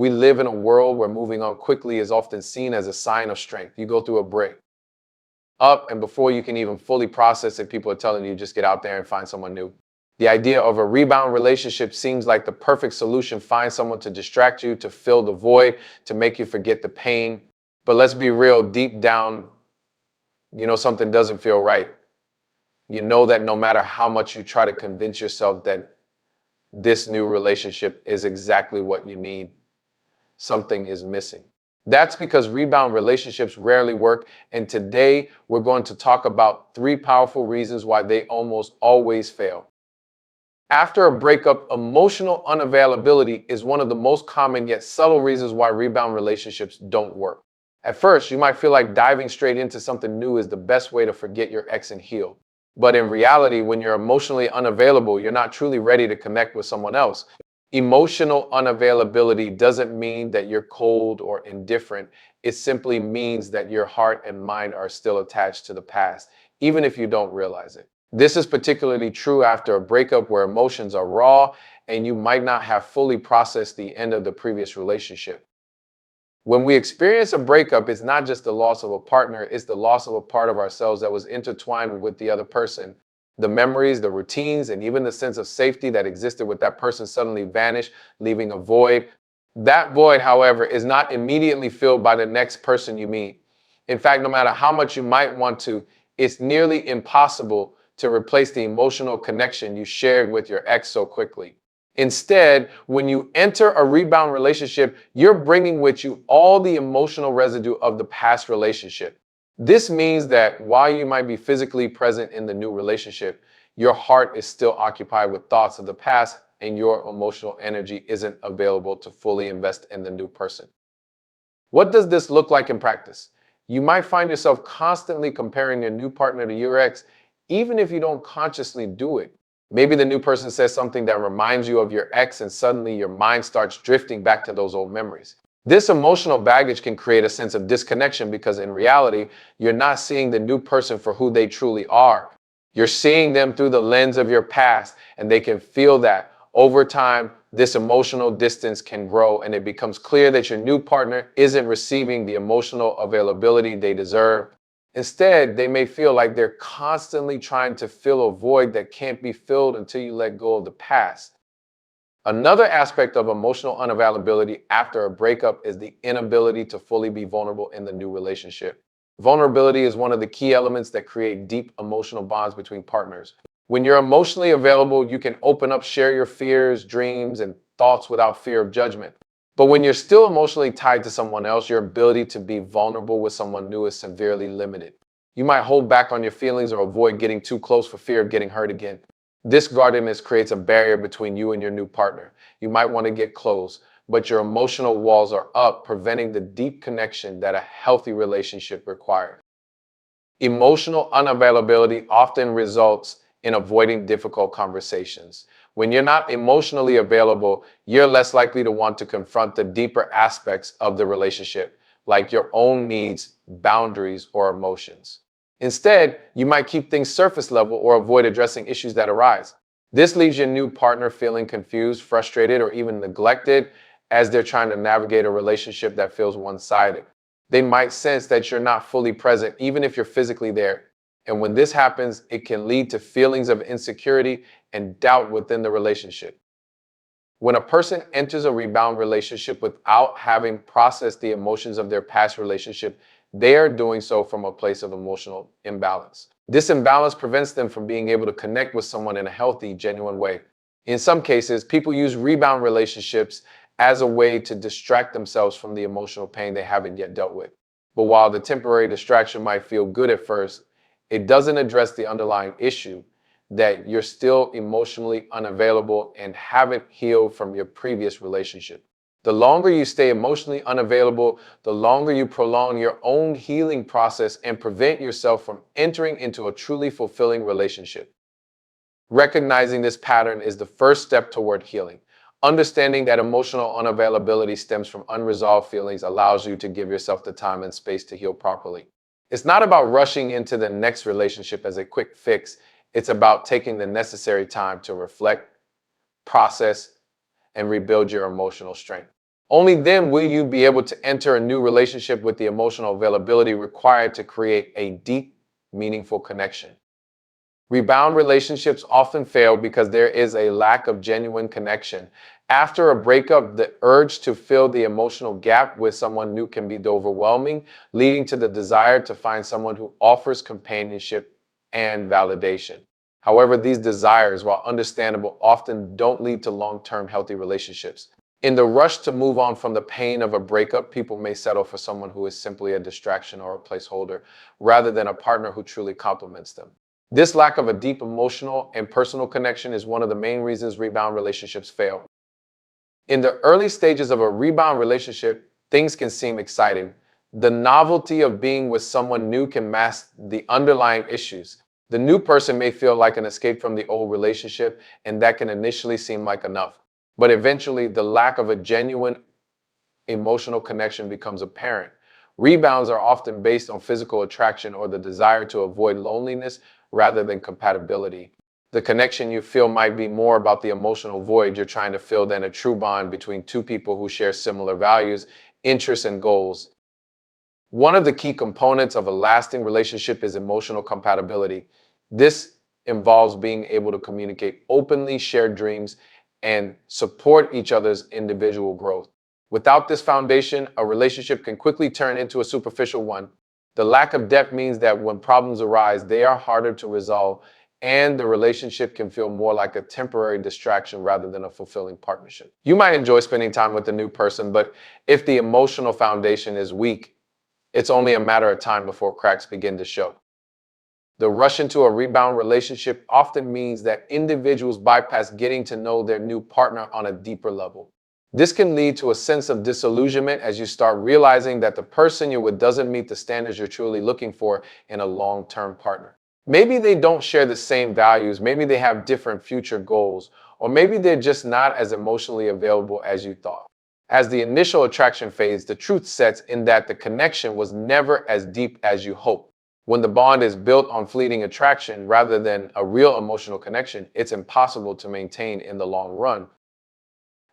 We live in a world where moving on quickly is often seen as a sign of strength. You go through a break up, and before you can even fully process it, people are telling you just get out there and find someone new. The idea of a rebound relationship seems like the perfect solution. Find someone to distract you, to fill the void, to make you forget the pain. But let's be real, deep down, something doesn't feel right. You know that no matter how much you try to convince yourself that this new relationship is exactly what you need, something is missing. That's because rebound relationships rarely work. And today we're going to talk about 3 powerful reasons why they almost always fail. After a breakup, emotional unavailability is one of the most common yet subtle reasons why rebound relationships don't work. At first, you might feel like diving straight into something new is the best way to forget your ex and heal. But in reality, when you're emotionally unavailable, you're not truly ready to connect with someone else. Emotional unavailability doesn't mean that you're cold or indifferent. It simply means that your heart and mind are still attached to the past, even if you don't realize it. This is particularly true after a breakup where emotions are raw and you might not have fully processed the end of the previous relationship. When we experience a breakup, it's not just the loss of a partner, it's the loss of a part of ourselves that was intertwined with the other person. The memories, the routines, and even the sense of safety that existed with that person suddenly vanish, leaving a void. That void, however, is not immediately filled by the next person you meet. In fact, no matter how much you might want to, it's nearly impossible to replace the emotional connection you shared with your ex so quickly. Instead, when you enter a rebound relationship, you're bringing with you all the emotional residue of the past relationship. This means that while you might be physically present in the new relationship, your heart is still occupied with thoughts of the past and your emotional energy isn't available to fully invest in the new person. What does this look like in practice? You might find yourself constantly comparing your new partner to your ex, even if you don't consciously do it. Maybe the new person says something that reminds you of your ex, and suddenly your mind starts drifting back to those old memories. This emotional baggage can create a sense of disconnection because in reality, you're not seeing the new person for who they truly are. You're seeing them through the lens of your past, and they can feel that. Over time, this emotional distance can grow, and it becomes clear that your new partner isn't receiving the emotional availability they deserve. Instead, they may feel like they're constantly trying to fill a void that can't be filled until you let go of the past. Another aspect of emotional unavailability after a breakup is the inability to fully be vulnerable in the new relationship. Vulnerability is one of the key elements that create deep emotional bonds between partners. When you're emotionally available, you can open up, share your fears, dreams, and thoughts without fear of judgment. But when you're still emotionally tied to someone else, your ability to be vulnerable with someone new is severely limited. You might hold back on your feelings or avoid getting too close for fear of getting hurt again. This guardedness creates a barrier between you and your new partner. You might want to get close, but your emotional walls are up, preventing the deep connection that a healthy relationship requires. Emotional unavailability often results in avoiding difficult conversations. When you're not emotionally available, you're less likely to want to confront the deeper aspects of the relationship, like your own needs, boundaries, or emotions. Instead, you might keep things surface level or avoid addressing issues that arise. This leaves your new partner feeling confused, frustrated, or even neglected as they're trying to navigate a relationship that feels one-sided. They might sense that you're not fully present, even if you're physically there. And when this happens, it can lead to feelings of insecurity and doubt within the relationship. When a person enters a rebound relationship without having processed the emotions of their past relationship, they are doing so from a place of emotional imbalance. This imbalance prevents them from being able to connect with someone in a healthy, genuine way. In some cases, people use rebound relationships as a way to distract themselves from the emotional pain they haven't yet dealt with. But while the temporary distraction might feel good at first, it doesn't address the underlying issue that you're still emotionally unavailable and haven't healed from your previous relationship. The longer you stay emotionally unavailable, the longer you prolong your own healing process and prevent yourself from entering into a truly fulfilling relationship. Recognizing this pattern is the first step toward healing. Understanding that emotional unavailability stems from unresolved feelings allows you to give yourself the time and space to heal properly. It's not about rushing into the next relationship as a quick fix. It's about taking the necessary time to reflect, process, and rebuild your emotional strength. Only then will you be able to enter a new relationship with the emotional availability required to create a deep, meaningful connection. Rebound relationships often fail because there is a lack of genuine connection. After a breakup, the urge to fill the emotional gap with someone new can be overwhelming, leading to the desire to find someone who offers companionship and validation. However, these desires, while understandable, often don't lead to long-term healthy relationships. In the rush to move on from the pain of a breakup, people may settle for someone who is simply a distraction or a placeholder, rather than a partner who truly complements them. This lack of a deep emotional and personal connection is one of the main reasons rebound relationships fail. In the early stages of a rebound relationship, things can seem exciting. The novelty of being with someone new can mask the underlying issues. The new person may feel like an escape from the old relationship, and that can initially seem like enough. But eventually, the lack of a genuine emotional connection becomes apparent. Rebounds are often based on physical attraction or the desire to avoid loneliness rather than compatibility. The connection you feel might be more about the emotional void you're trying to fill than a true bond between two people who share similar values, interests, and goals. One of the key components of a lasting relationship is emotional compatibility. This involves being able to communicate openly, share dreams, and support each other's individual growth. Without this foundation, a relationship can quickly turn into a superficial one. The lack of depth means that when problems arise, they are harder to resolve, and the relationship can feel more like a temporary distraction rather than a fulfilling partnership. You might enjoy spending time with a new person, but if the emotional foundation is weak, it's only a matter of time before cracks begin to show. The rush into a rebound relationship often means that individuals bypass getting to know their new partner on a deeper level. This can lead to a sense of disillusionment as you start realizing that the person you're with doesn't meet the standards you're truly looking for in a long-term partner. Maybe they don't share the same values, maybe they have different future goals, or maybe they're just not as emotionally available as you thought. As the initial attraction fades, the truth sets in that the connection was never as deep as you hoped. When the bond is built on fleeting attraction rather than a real emotional connection, it's impossible to maintain in the long run.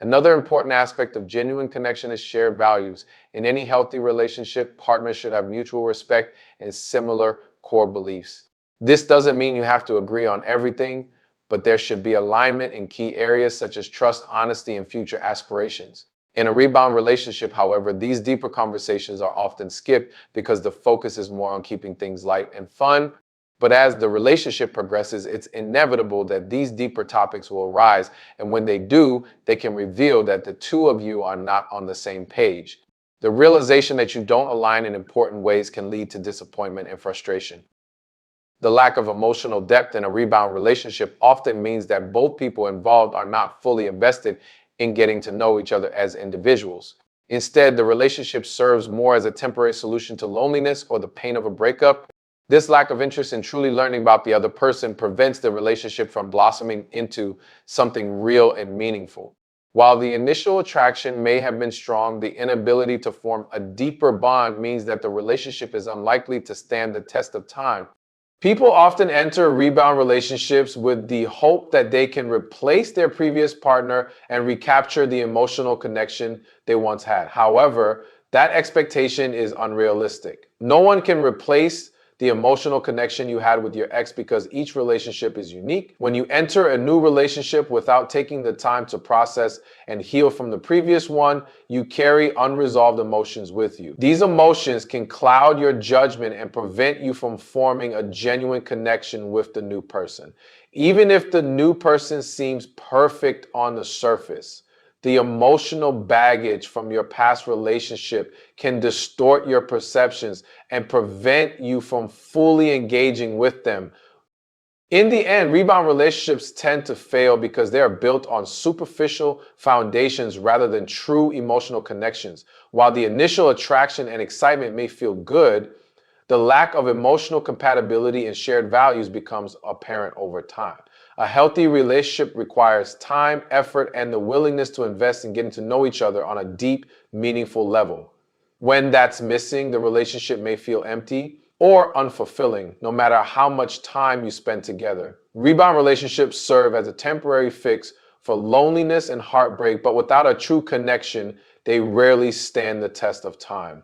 Another important aspect of genuine connection is shared values. In any healthy relationship, partners should have mutual respect and similar core beliefs. This doesn't mean you have to agree on everything, but there should be alignment in key areas such as trust, honesty, and future aspirations. In a rebound relationship, however, these deeper conversations are often skipped because the focus is more on keeping things light and fun. But as the relationship progresses, it's inevitable that these deeper topics will arise, and when they do, they can reveal that the two of you are not on the same page. The realization that you don't align in important ways can lead to disappointment and frustration. The lack of emotional depth in a rebound relationship often means that both people involved are not fully invested in getting to know each other as individuals. Instead, the relationship serves more as a temporary solution to loneliness or the pain of a breakup. This lack of interest in truly learning about the other person prevents the relationship from blossoming into something real and meaningful. While the initial attraction may have been strong, the inability to form a deeper bond means that the relationship is unlikely to stand the test of time. People often enter rebound relationships with the hope that they can replace their previous partner and recapture the emotional connection they once had. However, that expectation is unrealistic. No one can replace the emotional connection you had with your ex because each relationship is unique. When you enter a new relationship without taking the time to process and heal from the previous one, you carry unresolved emotions with you. These emotions can cloud your judgment and prevent you from forming a genuine connection with the new person. Even if the new person seems perfect on the surface, the emotional baggage from your past relationship can distort your perceptions and prevent you from fully engaging with them. In the end, rebound relationships tend to fail because they are built on superficial foundations rather than true emotional connections. While the initial attraction and excitement may feel good, the lack of emotional compatibility and shared values becomes apparent over time. A healthy relationship requires time, effort, and the willingness to invest in getting to know each other on a deep, meaningful level. When that's missing, the relationship may feel empty or unfulfilling, no matter how much time you spend together. Rebound relationships serve as a temporary fix for loneliness and heartbreak, but without a true connection, they rarely stand the test of time.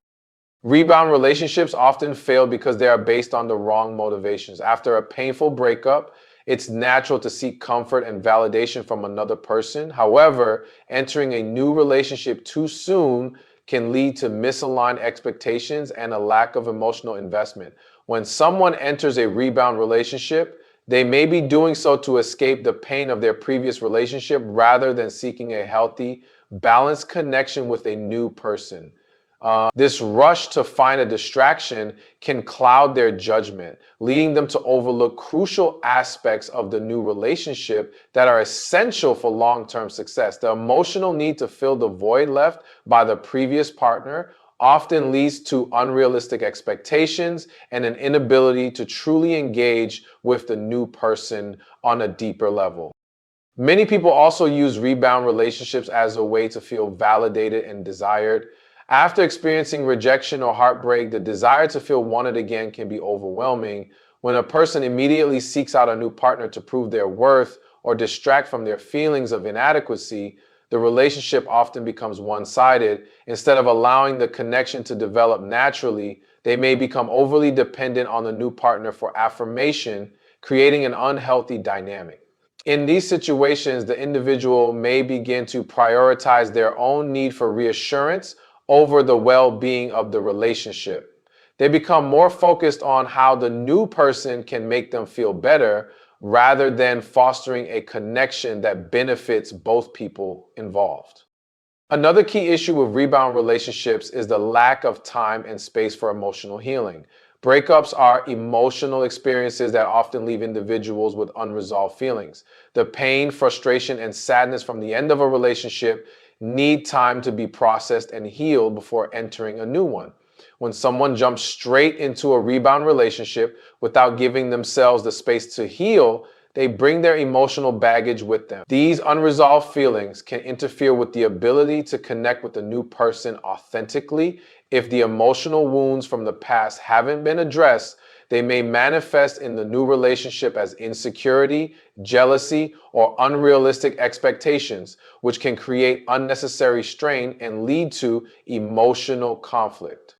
Rebound relationships often fail because they are based on the wrong motivations. After a painful breakup, it's natural to seek comfort and validation from another person. However, entering a new relationship too soon can lead to misaligned expectations and a lack of emotional investment. When someone enters a rebound relationship, they may be doing so to escape the pain of their previous relationship rather than seeking a healthy, balanced connection with a new person. This rush to find a distraction can cloud their judgment, leading them to overlook crucial aspects of the new relationship that are essential for long-term success. The emotional need to fill the void left by the previous partner often leads to unrealistic expectations and an inability to truly engage with the new person on a deeper level. Many people also use rebound relationships as a way to feel validated and desired. After experiencing rejection or heartbreak, the desire to feel wanted again can be overwhelming. When a person immediately seeks out a new partner to prove their worth or distract from their feelings of inadequacy, the relationship often becomes one-sided. Instead of allowing the connection to develop naturally, they may become overly dependent on the new partner for affirmation, creating an unhealthy dynamic. In these situations, the individual may begin to prioritize their own need for reassurance over the well-being of the relationship. They become more focused on how the new person can make them feel better rather than fostering a connection that benefits both people involved. Another key issue with rebound relationships is the lack of time and space for emotional healing. Breakups are emotional experiences that often leave individuals with unresolved feelings. The pain, frustration, and sadness from the end of a relationship need time to be processed and healed before entering a new one. When someone jumps straight into a rebound relationship without giving themselves the space to heal, they bring their emotional baggage with them. These unresolved feelings can interfere with the ability to connect with the new person authentically. If the emotional wounds from the past haven't been addressed, they may manifest in the new relationship as insecurity, jealousy, or unrealistic expectations, which can create unnecessary strain and lead to emotional conflict.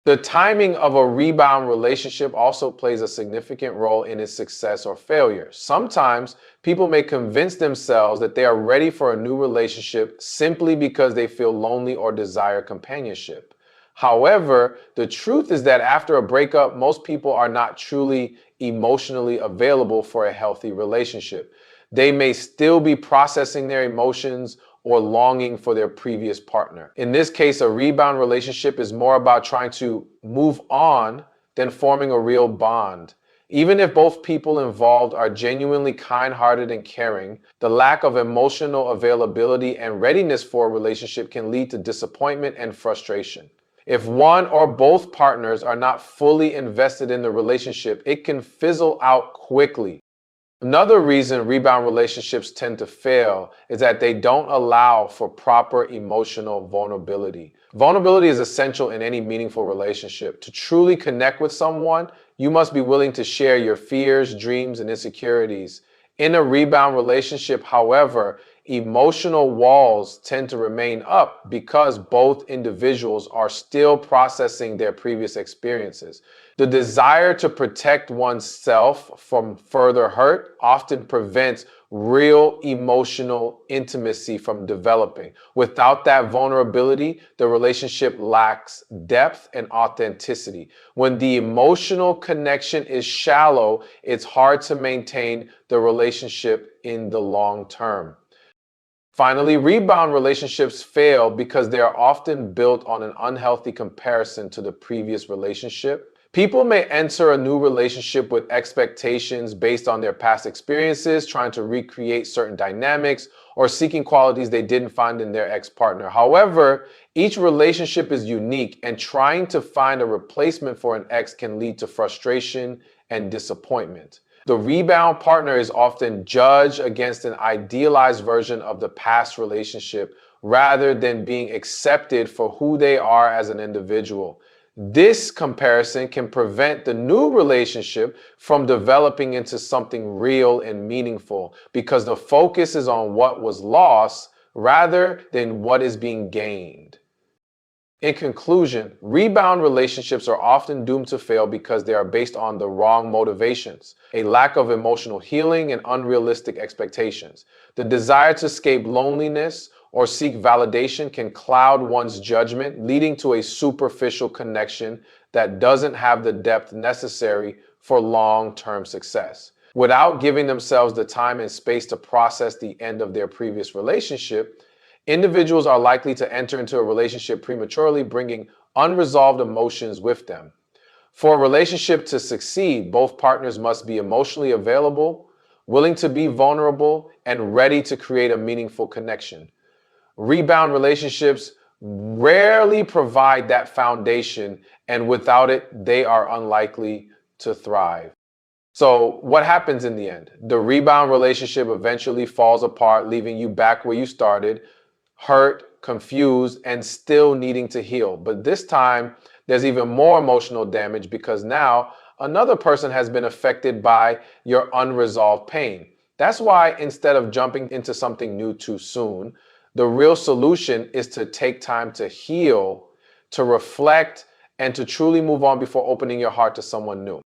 The timing of a rebound relationship also plays a significant role in its success or failure. Sometimes people may convince themselves that they are ready for a new relationship simply because they feel lonely or desire companionship. However, the truth is that after a breakup, most people are not truly emotionally available for a healthy relationship. They may still be processing their emotions or longing for their previous partner. In this case, a rebound relationship is more about trying to move on than forming a real bond. Even if both people involved are genuinely kind-hearted and caring, the lack of emotional availability and readiness for a relationship can lead to disappointment and frustration. If one or both partners are not fully invested in the relationship, it can fizzle out quickly. Another reason rebound relationships tend to fail is that they don't allow for proper emotional vulnerability. Vulnerability is essential in any meaningful relationship. To truly connect with someone, you must be willing to share your fears, dreams, and insecurities. In a rebound relationship, however, emotional walls tend to remain up because both individuals are still processing their previous experiences. The desire to protect oneself from further hurt often prevents real emotional intimacy from developing. Without that vulnerability, the relationship lacks depth and authenticity. When the emotional connection is shallow, it's hard to maintain the relationship in the long term. Finally, rebound relationships fail because they are often built on an unhealthy comparison to the previous relationship. People may enter a new relationship with expectations based on their past experiences, trying to recreate certain dynamics or seeking qualities they didn't find in their ex-partner. However, each relationship is unique, and trying to find a replacement for an ex can lead to frustration and disappointment. The rebound partner is often judged against an idealized version of the past relationship rather than being accepted for who they are as an individual. This comparison can prevent the new relationship from developing into something real and meaningful because the focus is on what was lost rather than what is being gained. In conclusion, rebound relationships are often doomed to fail because they are based on the wrong motivations, a lack of emotional healing, and unrealistic expectations. The desire to escape loneliness or seek validation can cloud one's judgment, leading to a superficial connection that doesn't have the depth necessary for long-term success. Without giving themselves the time and space to process the end of their previous relationship, individuals are likely to enter into a relationship prematurely, bringing unresolved emotions with them. For a relationship to succeed, both partners must be emotionally available, willing to be vulnerable, and ready to create a meaningful connection. Rebound relationships rarely provide that foundation, and without it, they are unlikely to thrive. So, what happens in the end? The rebound relationship eventually falls apart, leaving you back where you started, hurt, confused, and still needing to heal. But this time, there's even more emotional damage because now another person has been affected by your unresolved pain. That's why instead of jumping into something new too soon, the real solution is to take time to heal, to reflect, and to truly move on before opening your heart to someone new.